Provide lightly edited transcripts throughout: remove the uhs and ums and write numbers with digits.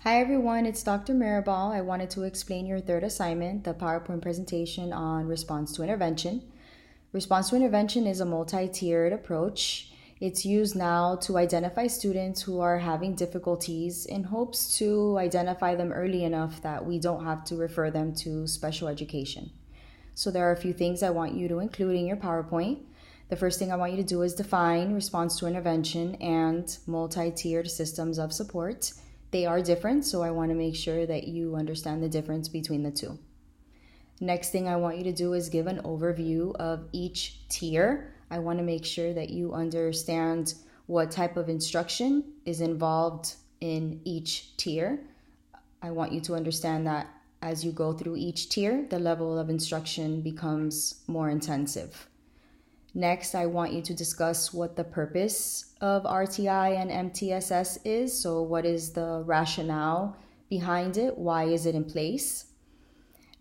Hi everyone, it's Dr. Mirabal. I wanted to explain your third assignment, the PowerPoint presentation on response to intervention. Response to intervention is a multi-tiered approach. It's used now to identify students who are having difficulties in hopes to identify them early enough that we don't have to refer them to special education. So there are a few things I want you to include in your PowerPoint. The first thing I want you to do is define response to intervention and multi-tiered systems of support. They are different, so I want to make sure that you understand the difference between the two. Next thing I want you to do is give an overview of each tier. I want to make sure that you understand what type of instruction is involved in each tier. I want you to understand that as you go through each tier, the level of instruction becomes more intensive. Next, I want you to discuss what the purpose of RTI and MTSS is. So what is the rationale behind it? Why is it in place?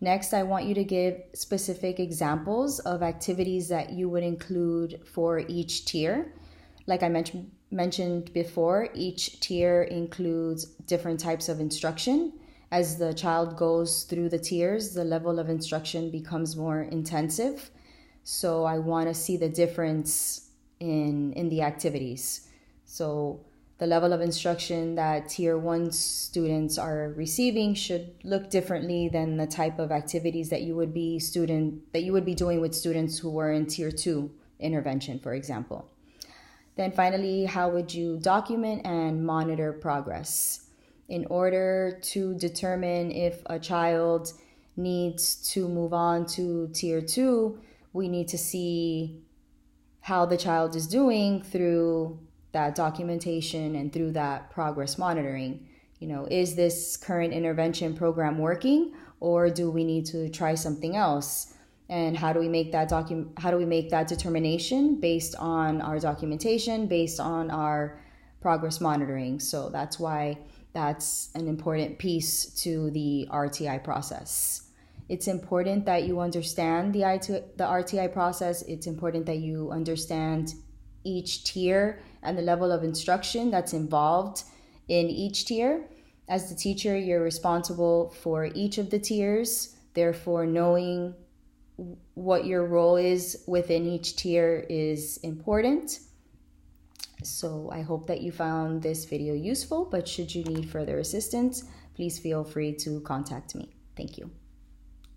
Next, I want you to give specific examples of activities that you would include for each tier. Like I mentioned before, each tier includes different types of instruction. As the child goes through the tiers, the level of instruction becomes more intensive. So I want to see the difference in the activities. So the level of instruction that Tier 1 students are receiving should look differently than the type of activities that you would be doing with students who were in Tier 2 intervention, for example. Then finally, how would you document and monitor progress? In order to determine if a child needs to move on to Tier 2, we need to see how the child is doing through that documentation and through that progress monitoring. Is this current intervention program working, or do we need to try something else? And how do we make that determination based on our documentation, based on our progress monitoring? So that's why that's an important piece to the RTI process. It's important that you understand the RTI process. It's important that you understand each tier and the level of instruction that's involved in each tier. As the teacher, you're responsible for each of the tiers. Therefore, knowing what your role is within each tier is important. So I hope that you found this video useful, but should you need further assistance, please feel free to contact me. Thank you.